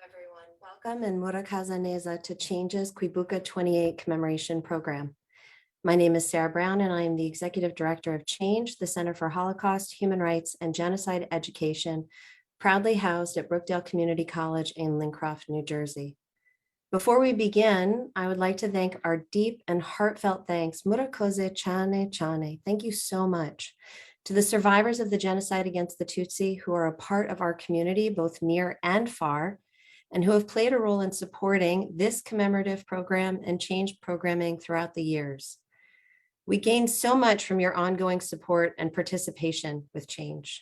Everyone. Welcome and murakaza neza to Chhange's Kwibuka28 Commemoration Program. My name is Sara Brown and I am the Executive Director of Chhange, the Center for Holocaust, Human Rights, and Genocide Education, proudly housed at Brookdale Community College in Lincroft, New Jersey. Before we begin, I would like to thank our deep and heartfelt thanks, Kwibuka28. Thank you so much. To the survivors of the genocide against the Tutsi who are a part of our community, both near and far, and who have played a role in supporting this commemorative program and Chhange programming throughout the years. We gained so much from your ongoing support and participation with Chhange.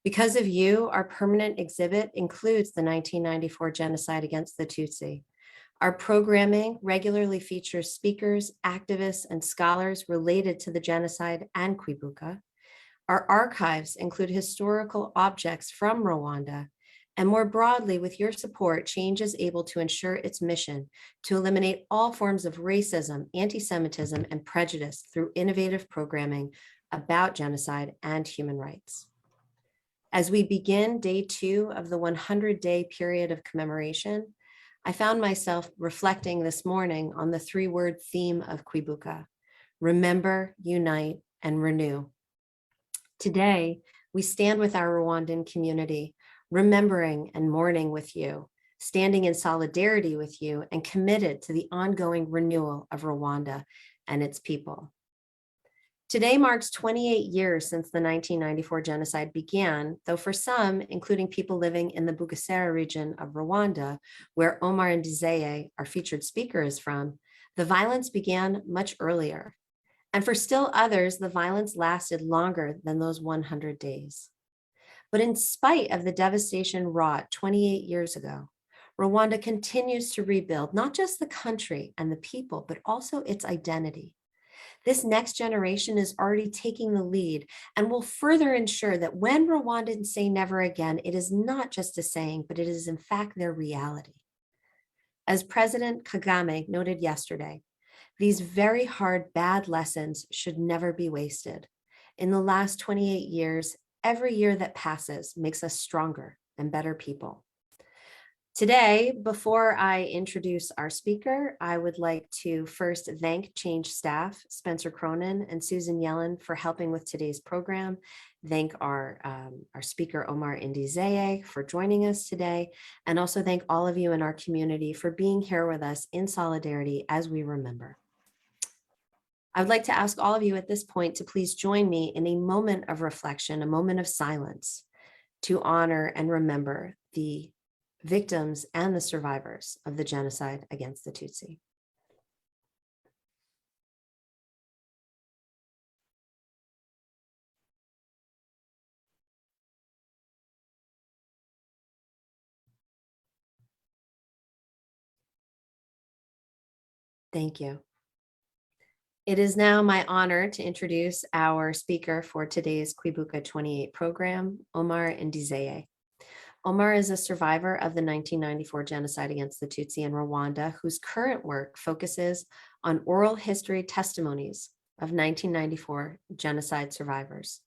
Because of you, our permanent exhibit includes the 1994 genocide against the Tutsi. Our programming regularly features speakers, activists, and scholars related to the genocide and Kwibuka. Our archives include historical objects from Rwanda. And more broadly, with your support, Chhange is able to ensure its mission to eliminate all forms of racism, anti-Semitism, and prejudice through innovative programming about genocide and human rights. As we begin day 2 of the 100-day period of commemoration, I found myself reflecting this morning on the 3-word theme of Kwibuka: remember, unite, and renew. Today, we stand with our Rwandan community, remembering and mourning with you, standing in solidarity with you, and committed to the ongoing renewal of Rwanda and its people. Today marks 28 years since the 1994 genocide began, though for some, including people living in the Bugesera region of Rwanda, where Omar Ndizeye, our featured speaker, is from, the violence began much earlier. And for still others, the violence lasted longer than those 100 days. But in spite of the devastation wrought 28 years ago, Rwanda continues to rebuild not just the country and the people, but also its identity. This next generation is already taking the lead and will further ensure that when Rwandans say never again, it is not just a saying, but it is in fact their reality. As President Kagame noted yesterday, these very hard, bad lessons should never be wasted. In the last 28 years, every year that passes makes us stronger and better people. Today, before I introduce our speaker, I would like to first thank Chhange staff, Spencer Cronin and Susan Yellen, for helping with today's program. Thank our speaker, Omar Ndizeye, for joining us today, and also thank all of you in our community for being here with us in solidarity as we remember. I would like to ask all of you at this point to please join me in a moment of reflection, a moment of silence, to honor and remember the victims and the survivors of the genocide against the Tutsi. Thank you. It is now my honor to introduce our speaker for today's Kwibuka28 program, Omar Ndizeye. Omar is a survivor of the 1994 genocide against the Tutsi in Rwanda, whose current work focuses on oral history testimonies of 1994 genocide survivors.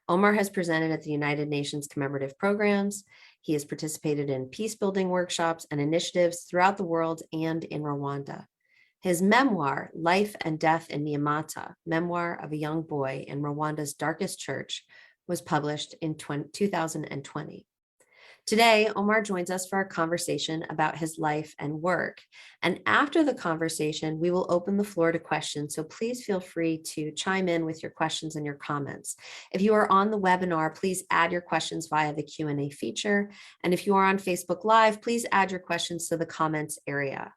Omar has presented at the United Nations commemorative programs. He has participated in peace-building workshops and initiatives throughout the world and in Rwanda. His memoir, Life and Death in Nyamata, Memoir of a Young Boy in Rwanda's Darkest Church, was published in 2020. Today, Omar joins us for a conversation about his life and work. And after the conversation, we will open the floor to questions. So please feel free to chime in with your questions and your comments. If you are on the webinar, please add your questions via the Q&A feature. And if you are on Facebook Live, please add your questions to the comments area.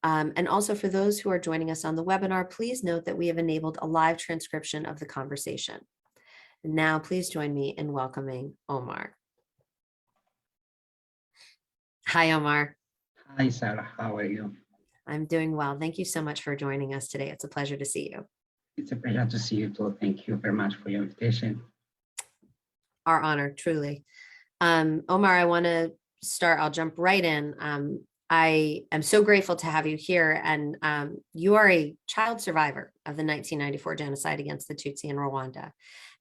And also for those who are joining us on the webinar, please note that we have enabled a live transcription of the conversation. Now, please join me in welcoming Omar. Hi, Omar. Hi, Sarah. How are you? I'm doing well. Thank you so much for joining us today. It's a pleasure to see you. It's a pleasure to see you too. Thank you very much for your invitation. Our honor, truly. Omar, I want to start. I'll jump right in. I am so grateful to have you here, and you are a child survivor of the 1994 genocide against the Tutsi in Rwanda,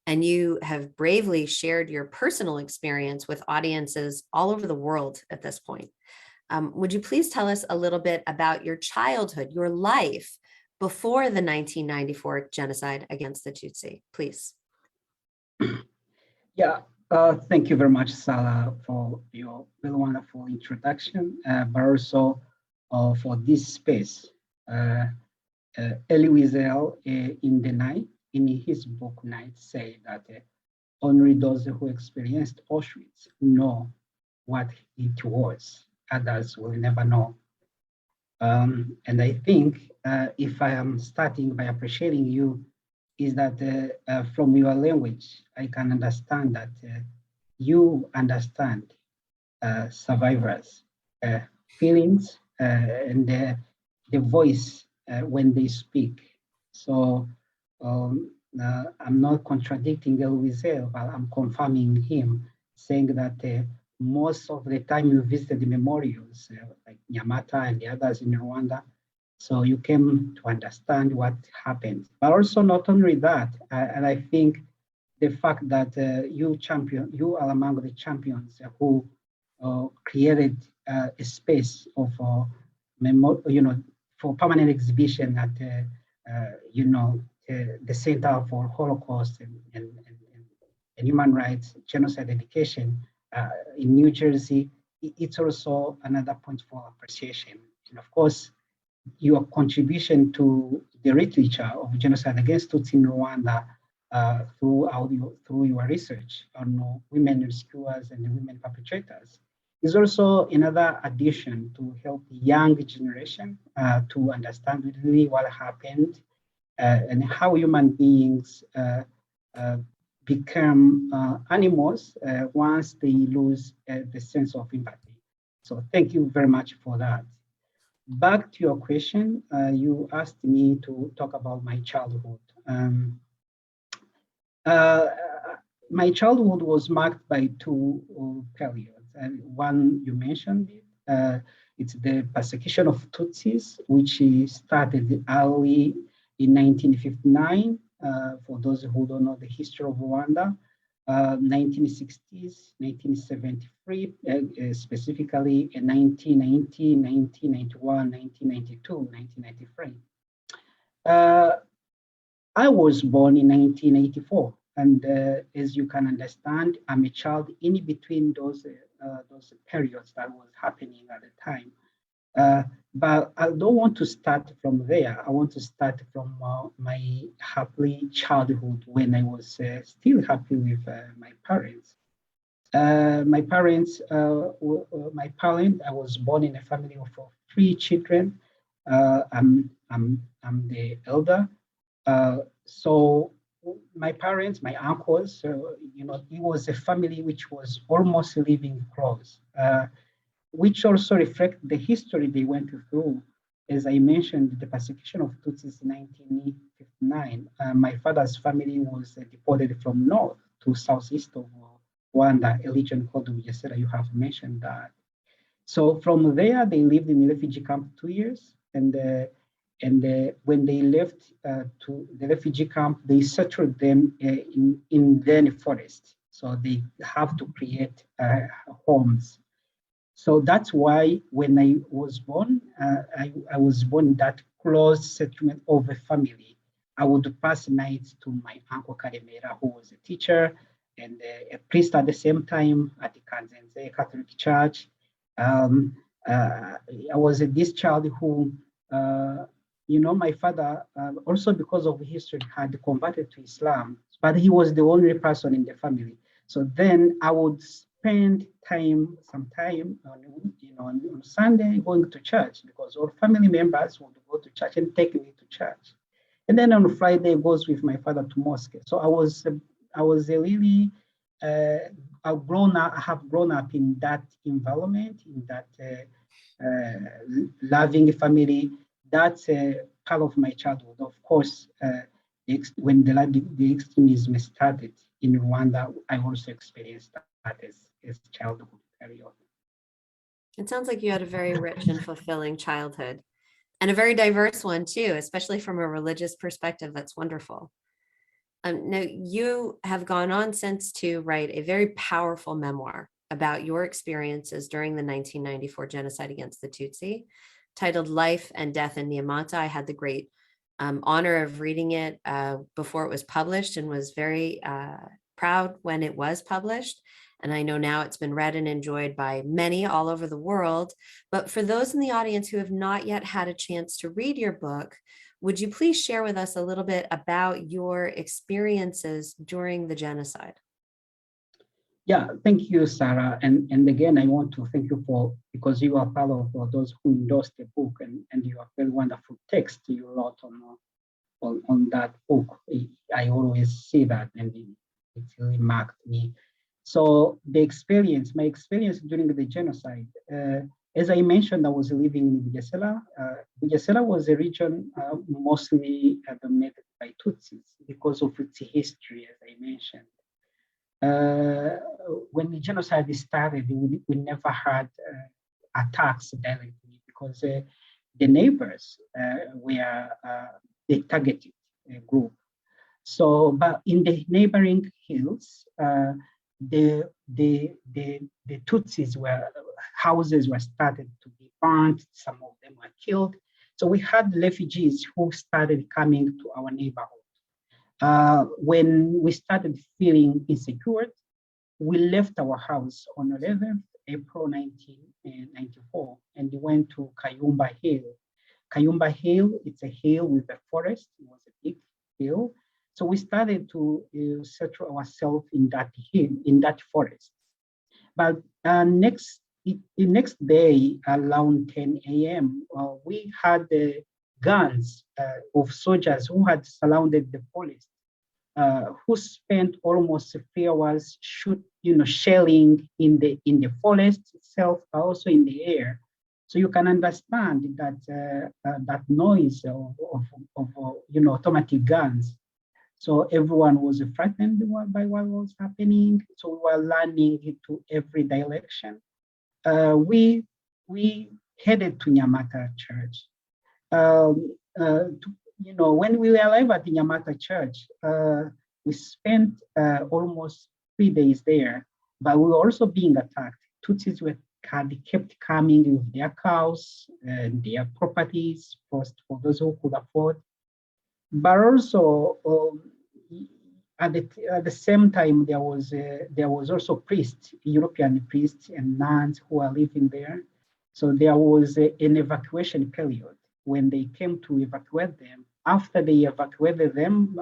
and you have bravely shared your personal experience with audiences all over the world at this point. Would you please tell us a little bit about your childhood, your life before the 1994 genocide against the Tutsi, please? Yeah, thank you very much, Sara, for your very wonderful introduction, but also for this space. Elie Wiesel in his book Night, say that only those who experienced Auschwitz know what it was. Others will never know. And I think if I am starting by appreciating you, is that from your language, I can understand that you understand survivors' feelings and the voice when they speak. So I'm not contradicting Elie Wiesel, but I'm confirming him, saying that most of the time you visited the memorials, like Nyamata and the others in Rwanda, so you came to understand what happened. But also not only that, and I think the fact that you are among the champions who created a space of, for permanent exhibition at, the Center for Holocaust and Human Rights Genocide Education in New Jersey. It's also another point for appreciation. And of course, your contribution to the literature of genocide against Tutsi in Rwanda through your research on women rescuers and women perpetrators is also another addition to help the young generation to understand really what happened and how human beings become animals once they lose the sense of empathy. So thank you very much for that. Back to your question, you asked me to talk about my childhood. My childhood was marked by two periods. And one, you mentioned it, it's the persecution of Tutsis, which started early in 1959. For those who don't know the history of Rwanda, 1960s, 1973, specifically in 1990, 1991, 1992, 1993. I was born in 1984, and as you can understand, I'm a child in between those periods that was happening at the time. But I don't want to start from there. I want to start from my happy childhood when I was still happy with my parents. I was born in a family of 3 children. I'm the elder. So my parents, my uncles, it was a family which was almost living close. Which also reflect the history they went through. As I mentioned, the persecution of Tutsis in 1959. My father's family was deported from north to southeast of Rwanda, a region called Bugesera. You have mentioned that. So from there, they lived in the refugee camp 2 years, and when they left to the refugee camp, they settled them in the forest. So they have to create homes. So that's why when I was born, I was born in that close settlement of a family. I would pass nights to my uncle Karemera, who was a teacher and a priest at the same time at the Chhange Catholic Church. I was this child who, my father, also because of history, had converted to Islam, but he was the only person in the family. So then I would spend some time on Sunday going to church because all family members would go to church and take me to church. And then on Friday, I goes with my father to mosque. So I was a really, I have grown up in that environment, in that loving family. That's part of my childhood. Of course, when the extremism started in Rwanda, I also experienced that as childhood period. It sounds like you had a very rich and fulfilling childhood, and a very diverse one too, especially from a religious perspective. That's wonderful. Now, you have gone on since to write a very powerful memoir about your experiences during the 1994 genocide against the Tutsi, titled Life and Death in Nyamata. I had the great honor of reading it before it was published and was very proud when it was published. And I know now it's been read and enjoyed by many all over the world. But for those in the audience who have not yet had a chance to read your book, would you please share with us a little bit about your experiences during the genocide? Yeah, thank you, Sarah. And again, I want to thank you because you are part of those who endorsed the book, and you have very wonderful text you wrote on that book. I always see that, and it really marked me. So my experience during the genocide, as I mentioned, I was living in Bugesera. Bugesera was a region mostly dominated by Tutsis because of its history, as I mentioned. When the genocide started, we never had attacks directly because the neighbors were the targeted group. So, but in the neighboring hills, the Tutsis houses were started to be burnt. Some of them were killed. So we had refugees who started coming to our neighborhood. When we started feeling insecure, we left our house on 11th April 1994 and went to Kayumba Hill. Kayumba Hill, it's a hill with a forest. It was a big hill. So we started to settle ourselves in that hill, in that forest. But the next day, around 10 a.m., we had the guns of soldiers who had surrounded the forest, who spent almost 3 hours shelling in the forest itself, but also in the air. So you can understand that that noise of automatic guns. So everyone was frightened by what was happening. So we were running into every direction. We headed to Nyamata Church. When we arrived at the Nyamata Church, we spent almost 3 days there, but we were also being attacked. Tutsis kept coming with their cows and their properties for those who could afford. But also, at the same time, there was also priests, European priests and nuns who are living there. So there was an evacuation period when they came to evacuate them. After they evacuated them,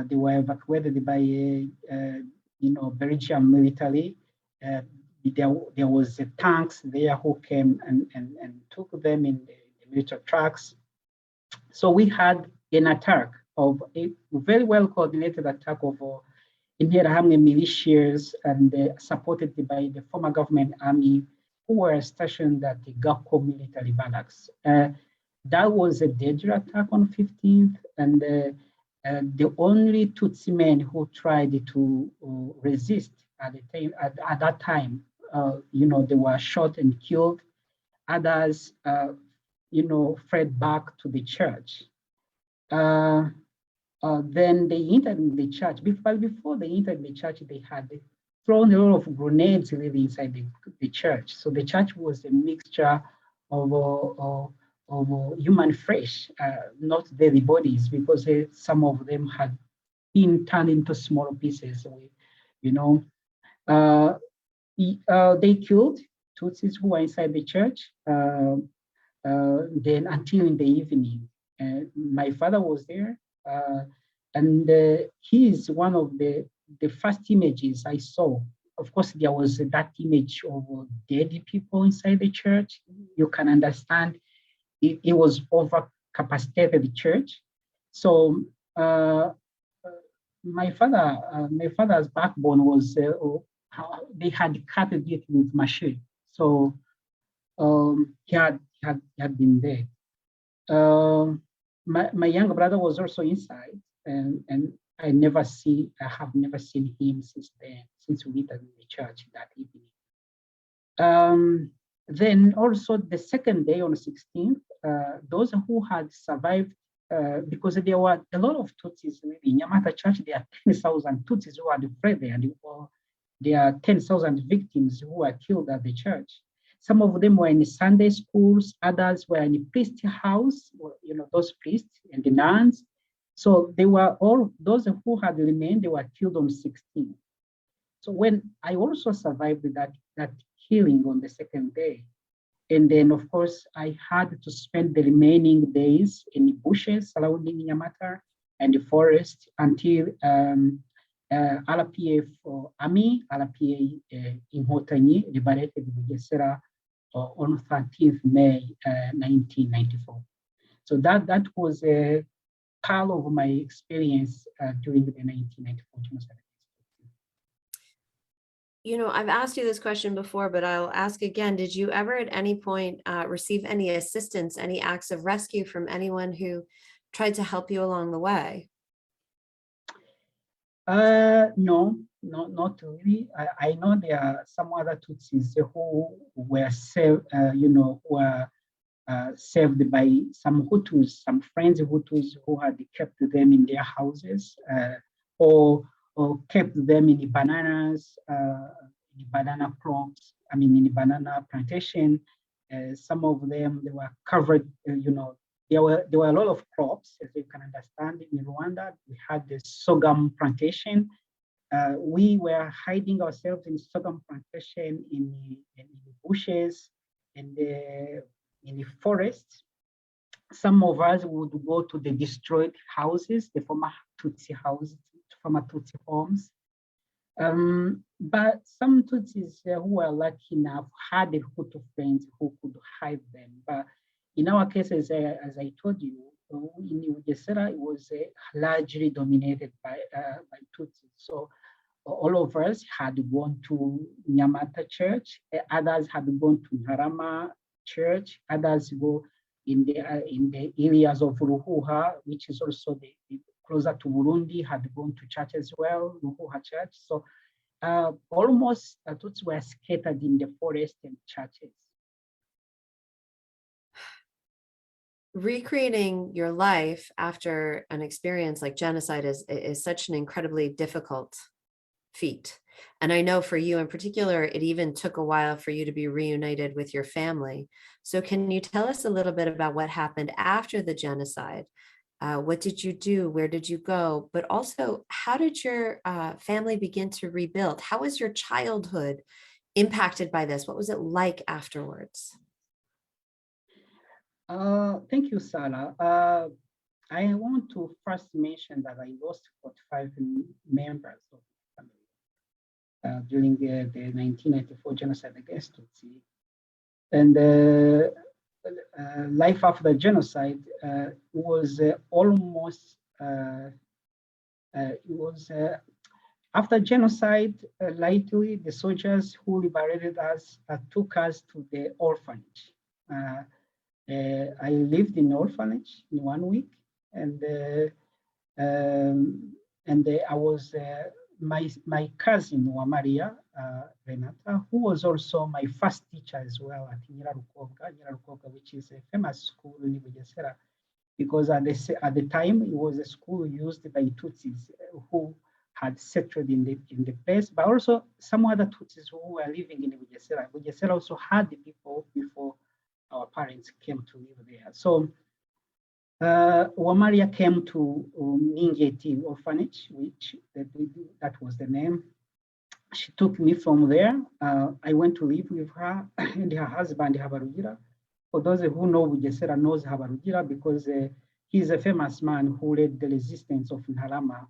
they were evacuated by Belgian military. There was tanks there who came and took them in the military trucks. So we had an attack of a very well coordinated attack of Interahamwe militias and supported by the former government army who were stationed at the Gako military barracks. That was a deadly attack on 15th, and the only Tutsi men who tried to resist at that time, they were shot and killed. Others, fled back to the church. Then they entered the church. But before they entered the church, they had thrown a lot of grenades really inside the church. So the church was a mixture of human flesh, not dead bodies, because some of them had been turned into small pieces. They killed Tutsis who were inside the church. Then until in the evening, my father was there, and he is one of the first images I saw. Of course, there was that image of dead people inside the church. You can understand it was overcapacitated church. So my father's backbone was they had cut it with machine. So he had been dead. My younger brother was also inside, and I have never seen him since then, since we met in the church that evening. Then also the second day on the 16th, those who had survived, because there were a lot of Tutsis in Nyamata church, there are 10,000 Tutsis who had fled there, and there are 10,000 victims who were killed at the church. Some of them were in Sunday schools, others were in the priest house, those priests and the nuns. So they were all, those who had remained, they were killed on 16. So when I also survived that killing on the second day, and then of course I had to spend the remaining days in the bushes surrounding Nyamata and the forest until RPF Army, RPA Inkotanyi liberated Bugesera on 13th May 1994. So that was a part of my experience during the 1994 genocide. I've asked you this question before, but I'll ask again. Did you ever at any point receive any assistance, any acts of rescue from anyone who tried to help you along the way? No, not really. I know there are some other Tutsis who were saved, saved by some Hutus, some friends Hutus who had kept them in their houses, or kept them in the bananas, the banana crops, in the banana plantation. Some of them, they were covered, there were a lot of crops, as you can understand. In Rwanda, we had the sorghum plantation. We were hiding ourselves in sorghum plantation, in the bushes, in the forest. Some of us would go to the destroyed houses, the former Tutsi houses, former Tutsi homes. But some Tutsis who were lucky enough had a Hutu friends who could hide them. But in our case, as I told you, in Bugesera, it was largely dominated by Tutsis. So all of us had gone to Nyamata Church, others had gone to Ntarama Church, others go in the areas of Ruhuha, which is also the closer to Burundi, had gone to church as well, Ruhuha Church. So almost Tutsis were scattered in the forest and churches. Recreating your life after an experience like genocide is such an incredibly difficult feat. And I know for you in particular, it even took a while for you to be reunited with your family. So can you tell us a little bit about what happened after the genocide? What did you do? Where did you go? But also, how did your family begin to rebuild? How was your childhood impacted by this? What was it like afterwards? Thank you, Sara. I want to first mention that I lost 45 members of the family during the 1994 genocide against Tutsi. And life after the genocide was almost, after genocide, lightly, the soldiers who liberated us took us to the orphanage. I lived in orphanage in 1 week, and I was my cousin Wamaria Renata, who was also my first teacher as well at Nyirarukovga, which is a famous school in Bugesera, because at the time it was a school used by Tutsis who had settled in the place, but also some other Tutsis who were living in Bugesera. Bugesera also had the people before our parents came to live there. So Wamaria came to Ningeti orphanage, which that was the name. She took me from there. I went to live with her and her husband, Habarugira. For those who know Bugesera knows Habarugira because he's a famous man who led the resistance of Ntarama,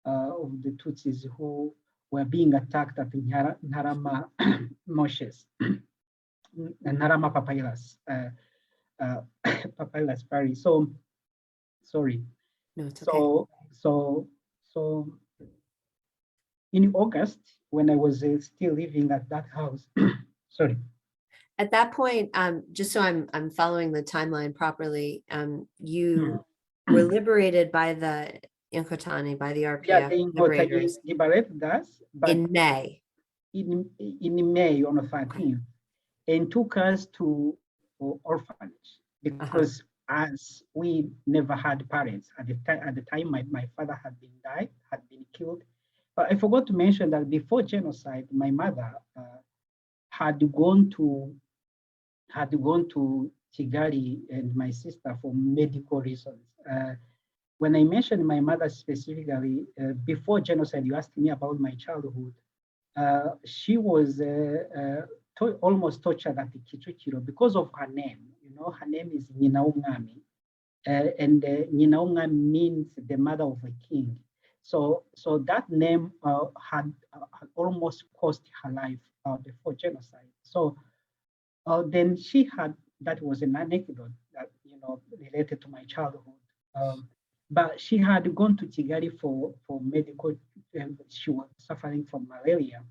of the Tutsis who were being attacked at Ntarama marshes. Ntarama Papyrus, Papyrus Paris. So, sorry. No, it's okay. So in August, when I was still living at that house, sorry. At that point, just so I'm following the timeline properly, you were liberated by the Inkotani, by the RPF Yeah, the liberators liberated us, but in May. In May on the 13th, and took us to orphanage because as we never had parents at the time. My father had been killed, But I forgot to mention that before genocide, my mother had gone to Kigali and my sister for medical reasons. When I mentioned my mother specifically, before genocide, you asked me about my childhood. She was almost tortured at the Kicukiro because of her name. You know, her name is Nyinaumwami, and Nyinaumwami means the mother of a king. So that name had almost cost her life before genocide. So then she had, that was an anecdote that, related to my childhood. But she had gone to Kigali for medical, she was suffering from malaria.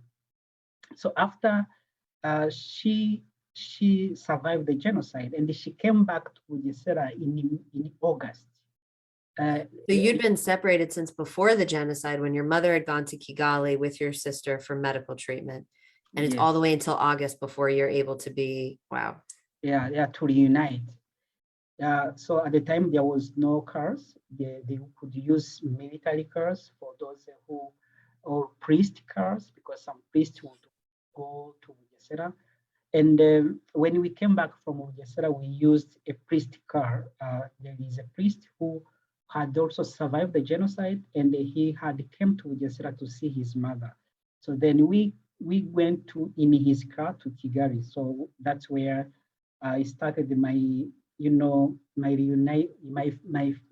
So after she survived the genocide and she came back to Bugesera in August. So you'd been separated since before the genocide when your mother had gone to Kigali with your sister for medical treatment. And it's all the way until August before you're able to be, wow. Yeah, to reunite. So at the time there was no cars. They could use military cars for those or priest cars, because some priests would go to Bugesera. And when we came back from Bugesera, we used a priest car. There is a priest who had also survived the genocide, and he had come to Bugesera to see his mother. So then we went in his car to Kigali. So that's where I started my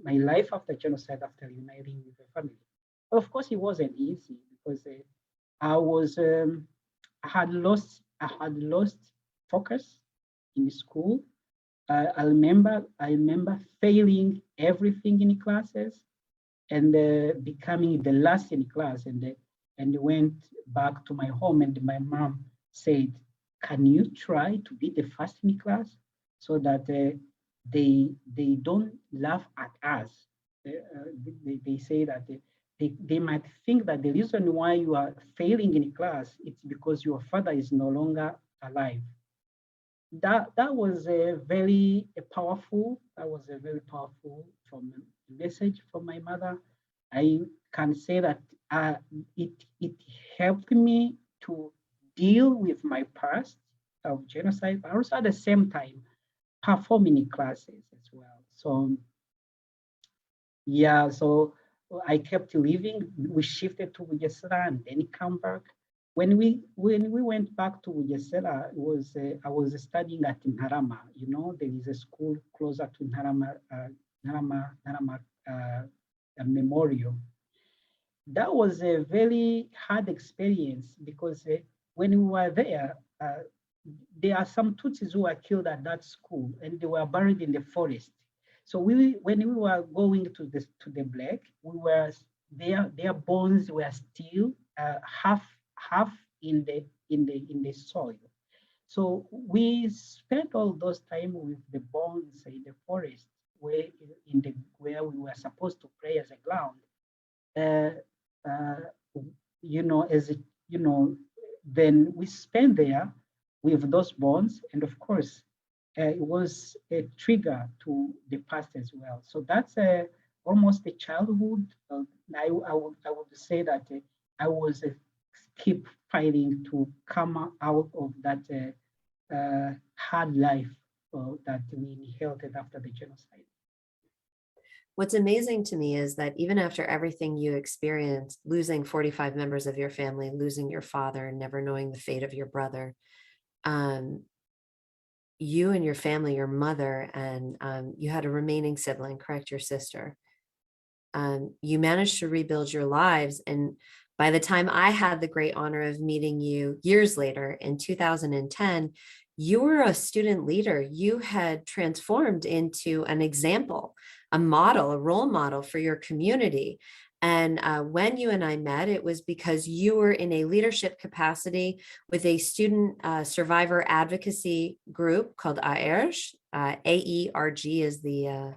life after genocide, after uniting with the family. Of course, it wasn't easy because I had lost focus in school. I remember failing everything in classes and becoming the last in class, and went back to my home, and my mom said, "Can you try to be the first in class so that they don't laugh at us?" They say that they might think that the reason why you are failing in class, it's because your father is no longer alive. That was a very powerful message from my mother. I can say that it helped me to deal with my past of genocide, but also at the same time performing in classes as well. So yeah, so I kept living. We shifted to Bugesera and then come back. When we went back to Bugesera, I was studying at Ntarama. You know, there is a school closer to Ntarama Memorial. That was a very hard experience because when we were there, there are some Tutsis who were killed at that school, and they were buried in the forest. So when we were going to the black, we were their bones were still half in the soil. So we spent all those time with the bones in the forest, where we were supposed to pray as a ground. Then we spent there with those bones, and of course, it was a trigger to the past as well. So that's almost a childhood. I would say that I was keep fighting to come out of that hard life that we inherited after the genocide. What's amazing to me is that even after everything you experienced, losing 45 members of your family, losing your father, never knowing the fate of your brother, you and your family, your mother, and you had a remaining sibling, correct, your sister. You managed to rebuild your lives. And by the time I had the great honor of meeting you years later in 2010, you were a student leader. You had transformed into an example, a model, a role model for your community. And when you and I met, it was because you were in a leadership capacity with a student survivor advocacy group called AERG. AERG is the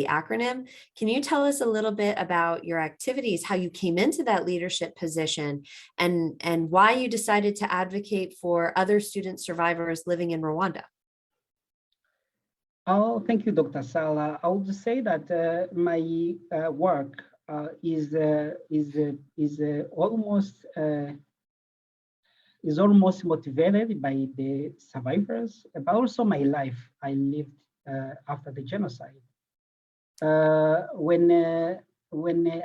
acronym. Can you tell us a little bit about your activities, how you came into that leadership position, and why you decided to advocate for other student survivors living in Rwanda? Oh, thank you, Dr. Sala. I would say that my work is almost motivated by the survivors, but also my life I lived after the genocide. When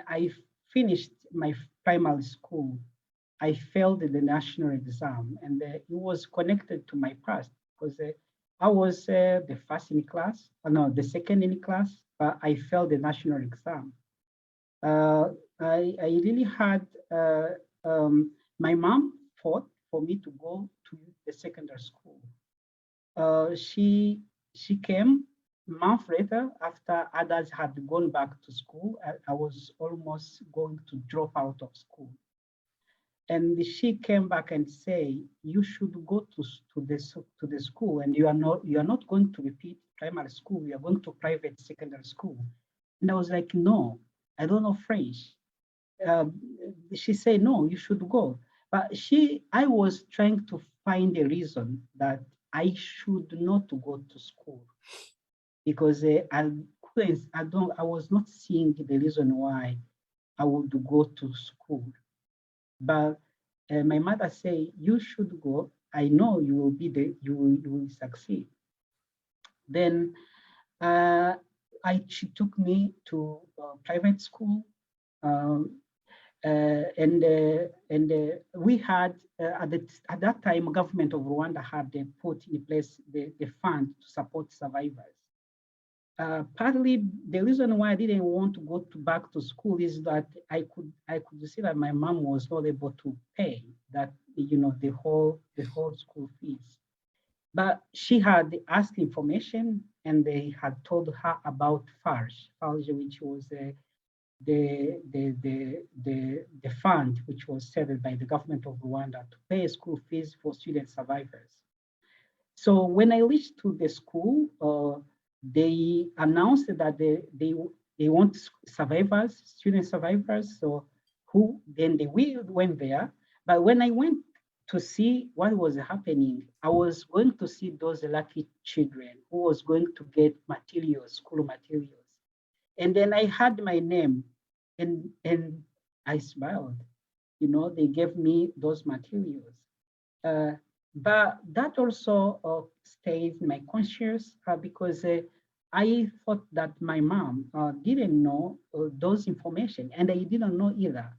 I finished my primary school, I failed the national exam, and it was connected to my past because I was the first in class, no, the second in class, but I failed the national exam. Uh, I really had, my mom fought for me to go to the secondary school. She came a month later after others had gone back to school. I was almost going to drop out of school. And she came back and say, you should go to the school, and you are not going to repeat primary school, you are going to private secondary school. And I was like, no, I don't know French. Um, she said, no, you should go. But I was trying to find a reason that I should not go to school because I was not seeing the reason why I would go to school. But my mother said, you should go. I know you will be there, you will succeed. Then she took me to private school. Um, we had at that time, government of Rwanda had put in place the fund to support survivors. Partly the reason why I didn't want to go back to school is that I could see that my mom was not able to pay that the whole school fees. But she had asked information, and they had told her about FARJ, which was the fund which was set by the government of Rwanda to pay school fees for student survivors. So when I reached to the school, they announced that they want survivors, student survivors. So we went there. But when I went to see what was happening, I was going to see those lucky children who was going to get materials, school materials. And then I had my name, and I smiled. They gave me those materials. But that also stayed in my conscience because I thought that my mom didn't know those information, and I didn't know either.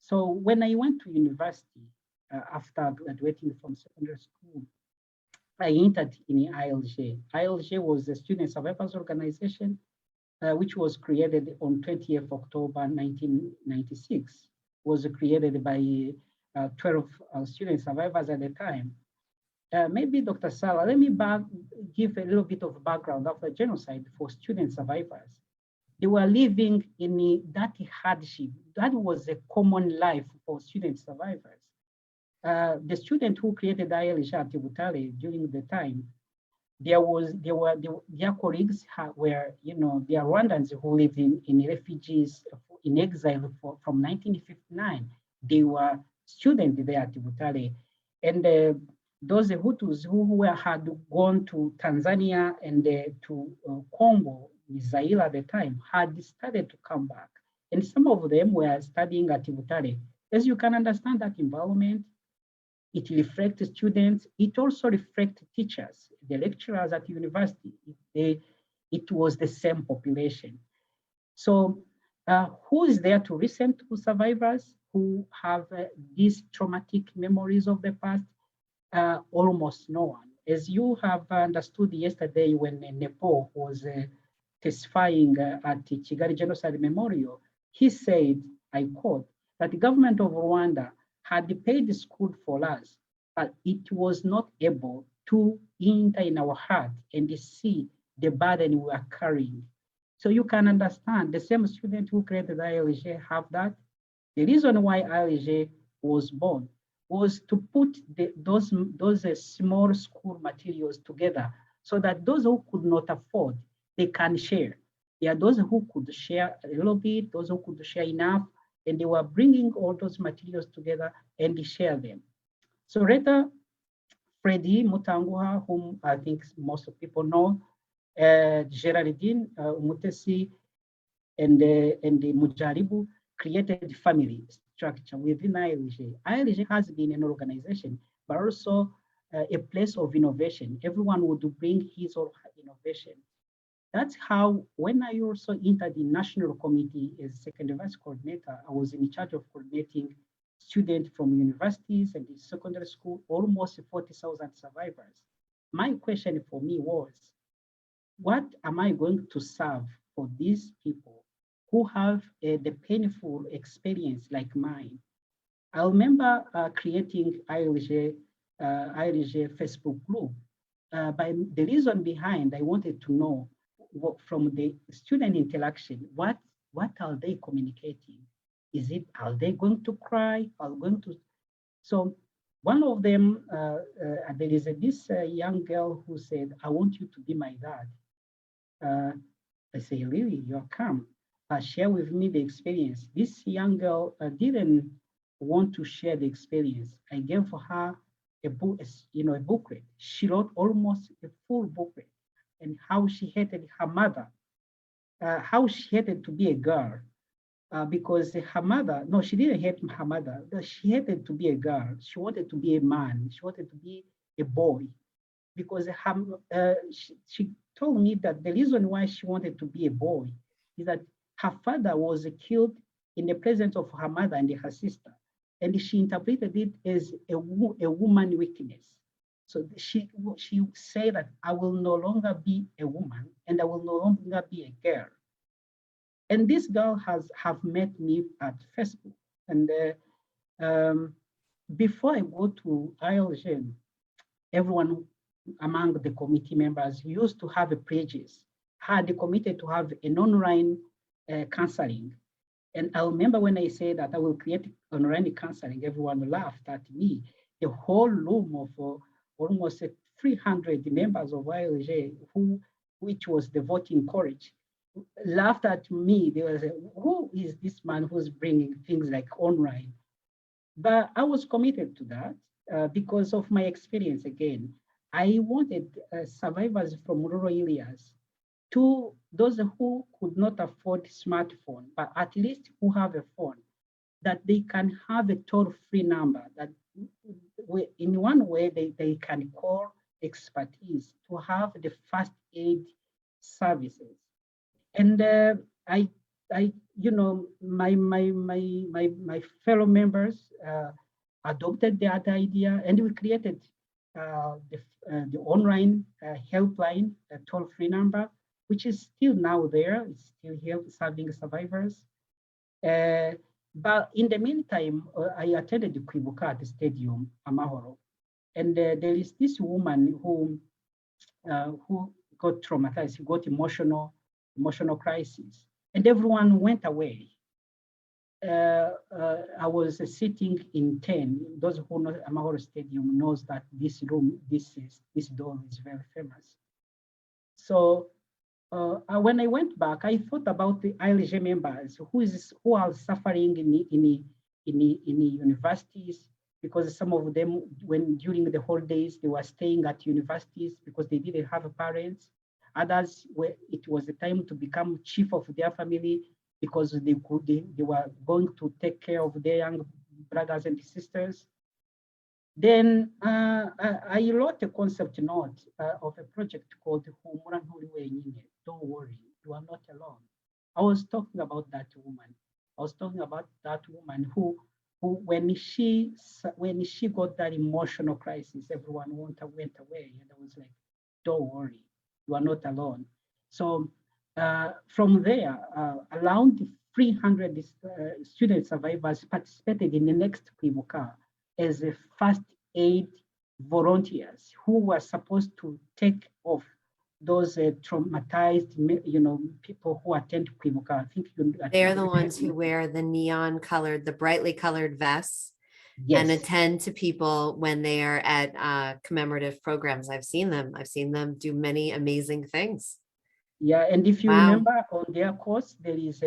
So when I went to university after graduating from secondary school, I entered in ILJ. ILJ was the Student Survivors Organization, which was created on 20th October 1996. Was created by 12 student survivors at the time. Maybe Dr. Sara, let me give a little bit of background of the genocide for student survivors. They were living in that hardship. That was a common life for student survivors. The student who created ILJ at Butale during the time, their colleagues were, they are Rwandans who lived in refugees in exile from 1959. They were students there at Butale. And those Hutus who had gone to Tanzania and to Congo, Zaire at the time, had started to come back. And some of them were studying at Butale. As you can understand that environment, it reflects students. It also reflects teachers, the lecturers at university. It was the same population. So who is there to listen to survivors who have these traumatic memories of the past? Almost no one. As you have understood yesterday when Nepal was testifying at the Kigali Genocide Memorial, he said, I quote, that the government of Rwanda had paid the school for us, but it was not able to enter in our heart and see the burden we are carrying. So you can understand the same student who created ILJ have that. The reason why ILJ was born was to put those small school materials together so that those who could not afford, they can share. There are those who could share a little bit, those who could share enough, and they were bringing all those materials together and they share them. So later, Freddie Mutanguha, whom I think most people know, Geraldine Umutesi, and the Mujaribu created family structure within ILG. ILG has been an organization, but also a place of innovation. Everyone would bring his or her innovation. That's how, when I also entered the national committee as second vice coordinator, I was in charge of coordinating students from universities and the secondary school, almost 40,000 survivors. My question for me was, what am I going to serve for these people who have the painful experience like mine? I remember creating ILG Facebook group. By the reason behind, I wanted to know from the student interaction, what are they communicating? Are they going to cry? Are they going to? So one of them, there is this young girl who said, I want you to be my dad. I say, really, you're calm. Share with me the experience. This young girl didn't want to share the experience. I gave her a book, a booklet. She wrote almost a full booklet, and how she hated her mother, how she hated to be a girl, because her mother, no, she didn't hate her mother, but she hated to be a girl. She wanted to be a man. She wanted to be a boy, because she told me that the reason why she wanted to be a boy is that her father was killed in the presence of her mother and her sister. And she interpreted it as a woman weakness. So she said that I will no longer be a woman and I will no longer be a girl. And this girl have met me at Facebook. And before I go to ILG, everyone among the committee members used to have a pledges, had committed to have an online counseling. And I remember when I said that I will create online counseling, everyone laughed at me. The whole room of almost 300 members of ILG, which was the voting college, laughed at me. They were saying, who is this man who's bringing things like online? But I was committed to that because of my experience again. I wanted survivors from rural areas, to those who could not afford smartphone, but at least who have a phone, that they can have a toll-free number that in one way they can call expertise to have the first aid services. And my fellow members adopted that idea, and we created the online helpline, toll-free number, which is still now there. It's still here serving survivors. But in the meantime, I attended the Kwibuka at the stadium, Amahoro, and there is this woman who got traumatized, who got emotional crisis, and everyone went away. I was sitting in 10. Those who know Amahoro Stadium knows that this room, this dome is very famous. So when I went back, I thought about the ILG members who are suffering in the universities, because some of them, when during the holidays, they were staying at universities because they didn't have parents. Others, it was the time to become chief of their family because they were going to take care of their young brothers and sisters. Then I wrote a concept note of a project called Humura Nturi Wenyine. Don't worry, you are not alone. I was talking about that woman. I was talking about that woman who when she got that emotional crisis, everyone went away, and I was like, don't worry, you are not alone. So from there, around 300 student survivors participated in the next Kwibuka as a first aid volunteers who were supposed to take off those traumatized, people who attend Kwibuka. I think They're the ones who wear the the brightly colored vests, yes, and attend to people when they are at commemorative programs. I've seen them do many amazing things. Yeah, and if you Wow. remember on their course, there is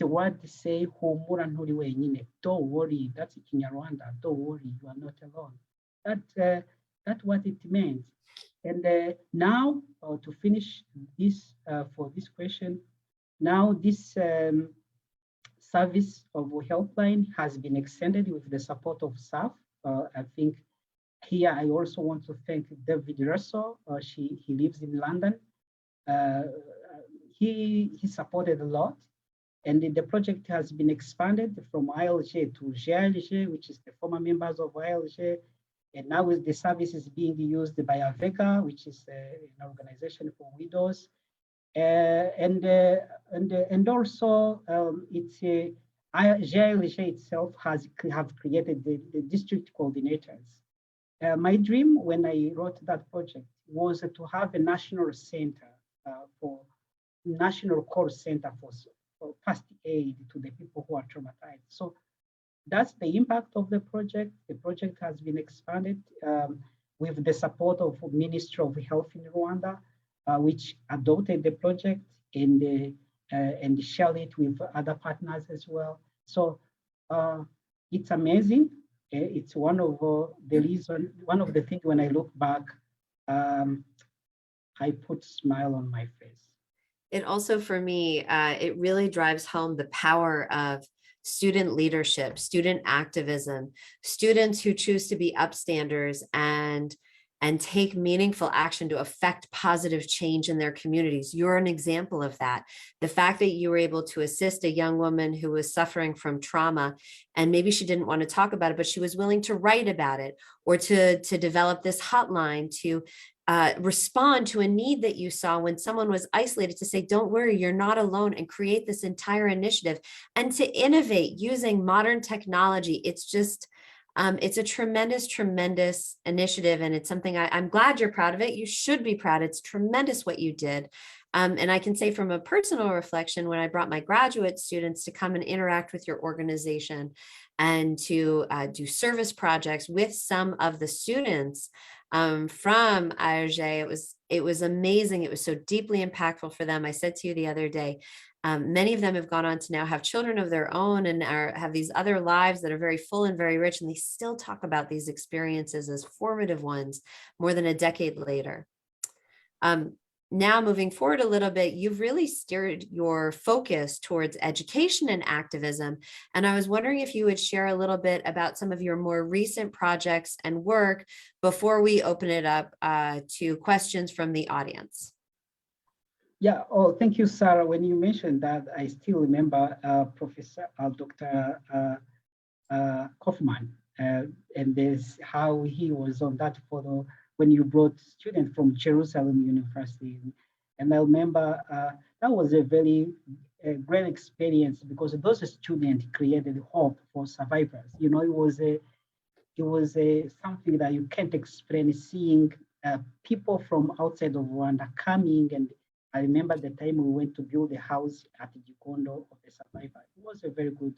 a word to say, humura nturi wenyine. Don't worry, that's Kinyarwanda. Don't worry, you are not alone. That's what it means. And now to finish this for this question, Now this service of helpline has been extended with the support of staff. I think here I also want to thank David Russell. He lives in London. He supported a lot, and the project has been expanded from ILJ to GILG, which is the former members of ILG, and now the service is being used by Avega, which is an organization for widows. And also it's GILG itself have created the district coordinators. My dream when I wrote that project was to have a national center for national core center for first aid to the people who are traumatized. So that's the impact of the project. The project has been expanded with the support of Ministry of Health in Rwanda, which adopted the project and shared it with other partners as well. So it's amazing. It's one of the things when I look back, I put a smile on my face. It also, for me, it really drives home the power of student leadership, student activism, students who choose to be upstanders and take meaningful action to affect positive change in their communities. You're an example of that. The fact that you were able to assist a young woman who was suffering from trauma, and maybe she didn't want to talk about it, but she was willing to write about it, or to develop this hotline to respond to a need that you saw when someone was isolated, to say, don't worry, you're not alone, and create this entire initiative, and to innovate using modern technology. It's just, it's a tremendous, tremendous initiative. And it's something I'm glad you're proud of it. You should be proud. It's tremendous what you did. And I can say from a personal reflection, when I brought my graduate students to come and interact with your organization and to do service projects with some of the students from IRJ, it was amazing. It was so deeply impactful for them. I said to you the other day, many of them have gone on to now have children of their own and have these other lives that are very full and very rich. And they still talk about these experiences as formative ones more than a decade later. Now moving forward a little bit, you've really steered your focus towards education and activism. And I was wondering if you would share a little bit about some of your more recent projects and work before we open it up to questions from the audience. Yeah, oh, thank you, Sarah. When you mentioned that, I still remember Professor Dr. Kaufman, and there's how he was on that photo when you brought students from Jerusalem University. And I remember that was a very great experience, because those students created hope for survivors. You know, it was something that you can't explain, seeing people from outside of Rwanda coming. And I remember the time we went to build a house at the Gikondo of the survivor. It was a very good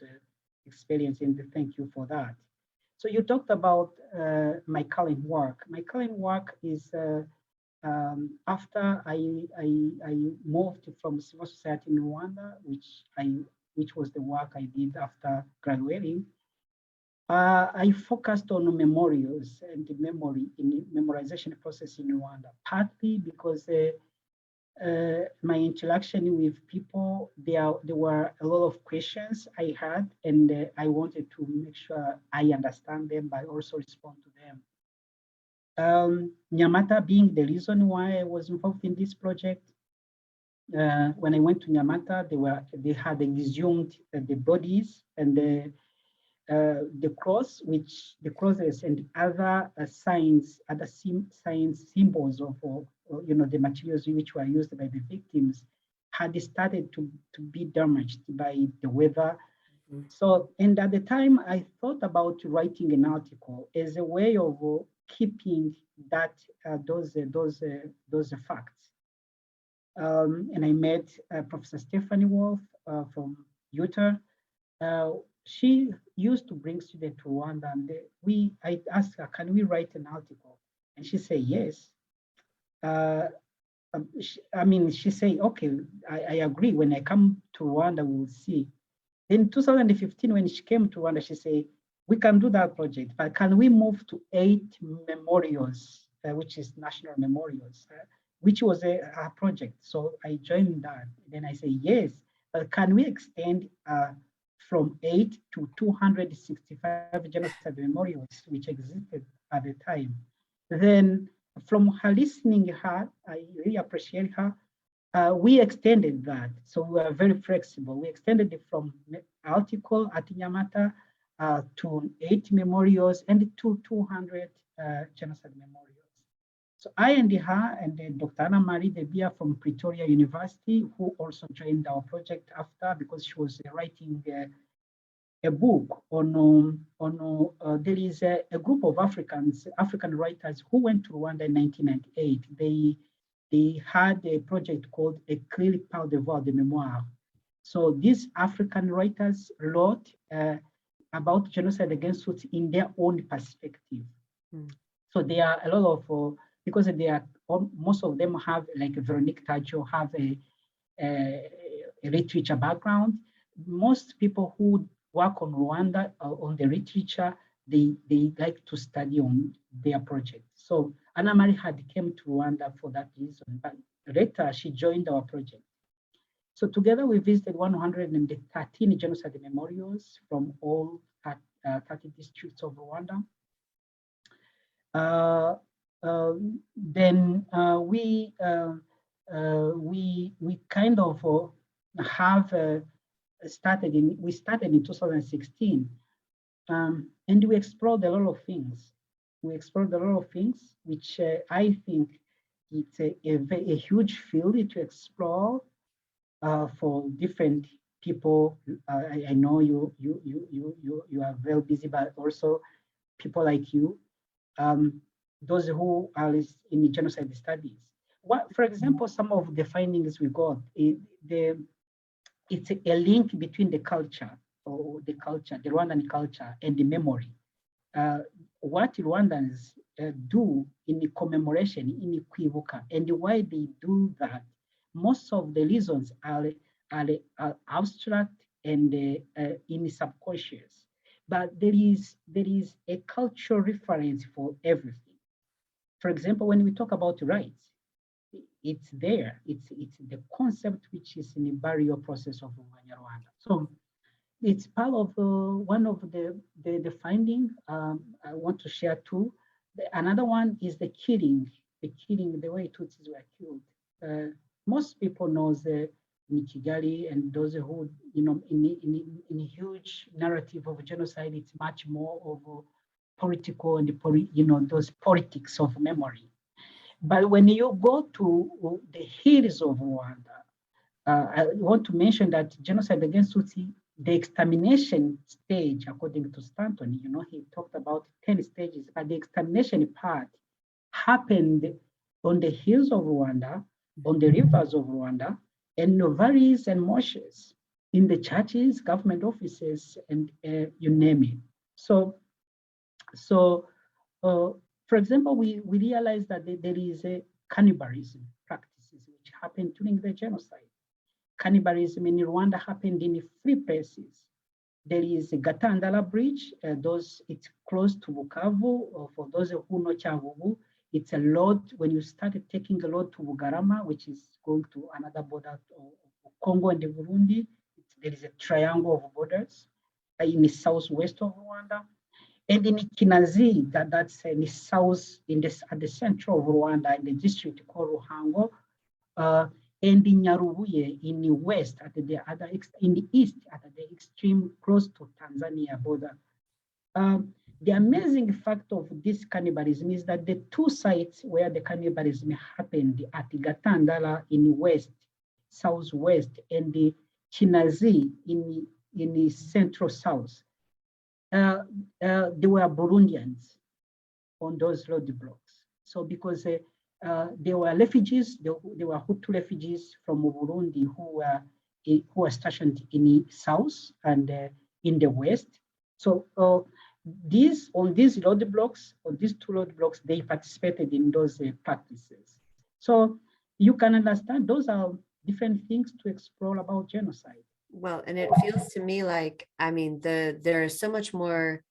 experience, and thank you for that. So you talked about my current work. My current work is after I moved from civil society in Rwanda, which was the work I did after graduating. I focused on memorials and the memorization process in Rwanda, partly because my interaction with people, there were a lot of questions I had, and I wanted to make sure I understand them, but also respond to them. Nyamata being the reason why I was involved in this project. When I went to Nyamata, they had exhumed the bodies and the crosses and other signs, symbols of the materials which were used by the victims had started to be damaged by the weather. Mm-hmm. So, and at the time, I thought about writing an article as a way of keeping that those facts. And I met Professor Stephanie Wolf from Utah. She used to bring students to Rwanda, and I asked her, can we write an article? And she said, yes. She said, okay, I agree. When I come to Rwanda, we'll see. In 2015, when she came to Rwanda, she said, we can do that project, but can we move to 8 memorials, which is national memorials, which was her project. So I joined that. Then I say, yes, can we extend from 8 to 265 genocide memorials which existed at the time? Then from her listening her, I really appreciate her, we extended that. So we are very flexible. We extended it from article at Nyamata to 8 memorials and to 200 genocide memorials. So I and her and Dr. Anna Marie Debia from Pretoria University, who also joined our project after because she was writing a book on there is a group of African writers who went to Rwanda in 1998. They had a project called Écrire par devoir de mémoire. So these African writers wrote about genocide against Tutsi in their own perspective. So there are a lot of, because they are, most of them have, like Veronique Taggio, have a literature background. Most people who work on Rwanda, on the literature, they like to study on their project. So Anna Marie had came to Rwanda for that reason, but later she joined our project. So together we visited 113 genocide memorials from all 30 districts of Rwanda. Then we kind of have we started in 2016, and we explored a lot of things. We explored a lot of things, which I think it's a huge field to explore for different people. I know you are very busy, but also people like you, those who are in the genocide studies. What, for example, some of the findings we got, it's a link between the culture, the Rwandan culture, and the memory. What Rwandans do in the commemoration, in the Kwibuka, and why they do that, most of the reasons are abstract and in the subconscious. But there is a cultural reference for everything. For example, when we talk about rights, it's there. It's the concept which is in the burial process of Rwanda. So it's part of one of the finding I want to share too. Another one is the killing, the way Tutsis were killed. Most people know the Kigali, and those who, in a huge narrative of genocide, it's much more of a political and those politics of memory. But when you go to the hills of Rwanda, I want to mention that genocide against Tutsi, the extermination stage, according to Stanton, he talked about 10 stages, but the extermination part happened on the hills of Rwanda, on the rivers of Rwanda, and valleys and marshes, in the churches, government offices, and you name it. So for example, we realized that there is a cannibalism practices which happened during the genocide. Cannibalism in Rwanda happened in 3 places. There is a Gatandala Bridge, it's close to Bukavu. For those who know Changugu, it's a road, when you started taking a road to Bugarama, which is going to another border of Congo and Burundi. There is a triangle of borders in the southwest of Rwanda. And in Kinazi, that's in the south, at the center of Rwanda, in the district called Ruhango, and in Nyarubuye in the west, in the east, at the extreme, close to Tanzania border. The amazing fact of this cannibalism is that the 2 sites where the cannibalism happened, at Gatandala in the west, southwest, and the Kinazi in the central south, there were Burundians on those roadblocks. So because there were refugees, there were Hutu refugees from Burundi who were stationed in the south and in the west. So on these roadblocks, on these 2 roadblocks, they participated in those practices. So you can understand those are different things to explore about genocide. Well, and it feels to me like, I mean, there is so much more,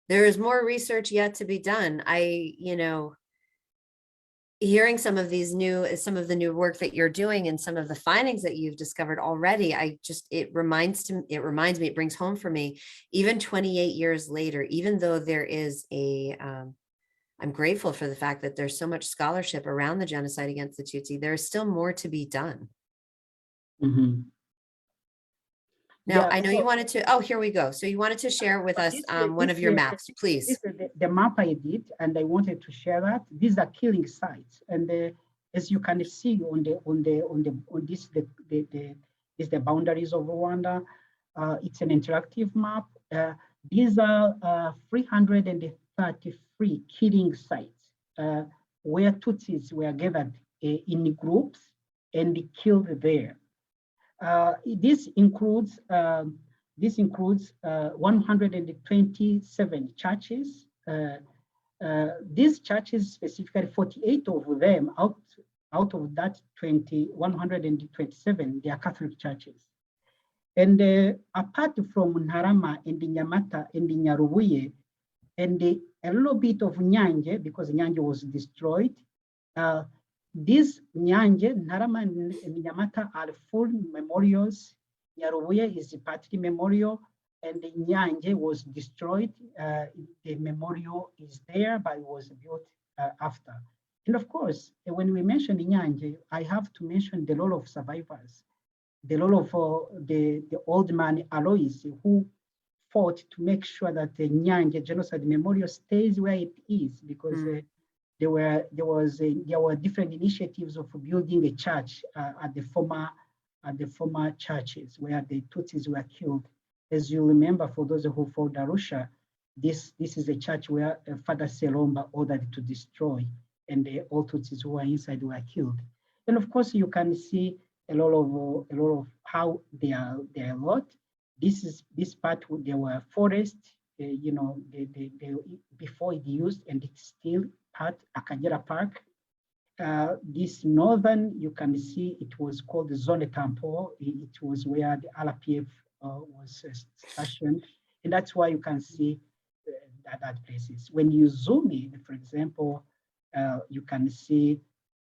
there is more research yet to be done. hearing some of the new work that you're doing and some of the findings that you've discovered already, it reminds me, it brings home for me, even 28 years later, even though there is I'm grateful for the fact that there's so much scholarship around the genocide against the Tutsi, there is still more to be done. Mhm. Now, Yeah, I know so you wanted to, oh, here we go. So you wanted to share with us one of your maps, please. This is the map I did, and I wanted to share that. These are killing sites, and as you can see on this is the boundaries of Rwanda. It's an interactive map. These are 333 killing sites where Tutsis were gathered in groups and killed there. This includes 127 churches. These churches, specifically 48 of them, out of that 127, they are Catholic churches. And apart from Ntarama and Nyamata and Nyarubuye, and a little bit of Chhange, because Chhange was destroyed, these Chhange, Ntarama, and Nyamata are full memorials. Nyarubuye is partly memorial, and Chhange was destroyed. The memorial is there, but it was built after. And of course, when we mention Chhange, I have to mention the role of survivors, the role of the old man Alois, who fought to make sure that the Chhange genocide memorial stays where it is, because there were different initiatives of building a church at the former churches where the Tutsis were killed. As you remember, for those who fought Arusha, this is a church where Father Selomba ordered to destroy, and all Tutsis who were inside were killed. And of course, you can see a lot of how they are a lot. This part there were forests, before it used, and it's still part Akagera Park. This northern, you can see it was called the Zone Tampo. It was where the RPF was stationed, and that's why you can see that places. When you zoom in, for example, you can see.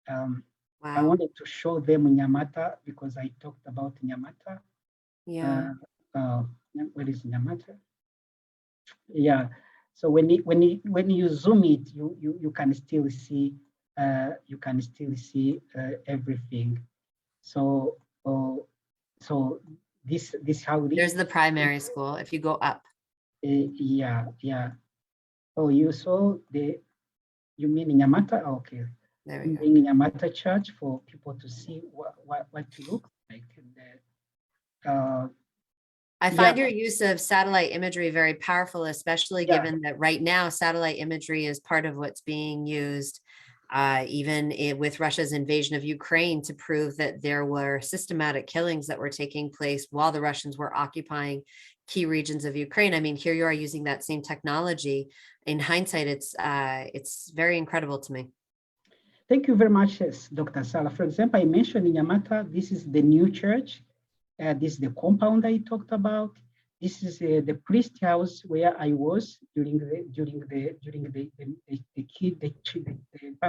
Wow. I wanted to show them Nyamata because I talked about Nyamata. Yeah. Where is Nyamata? Yeah. So when you zoom it, you can still see everything. So this how it is. There's the primary school. If you go up. Yeah. Oh, you saw you mean Nyamata? Okay. There we go. In Nyamata Church for people to see what to look like. And, I find your use of satellite imagery very powerful, especially given that right now satellite imagery is part of what's being used, even with Russia's invasion of Ukraine, to prove that there were systematic killings that were taking place while the Russians were occupying key regions of Ukraine. I mean, here you are using that same technology. In hindsight, it's very incredible to me. Thank you very much, Dr. Sara. For example, I mentioned in Nyamata, this is the new church. This is the compound I talked about. This is the priest house where I was during the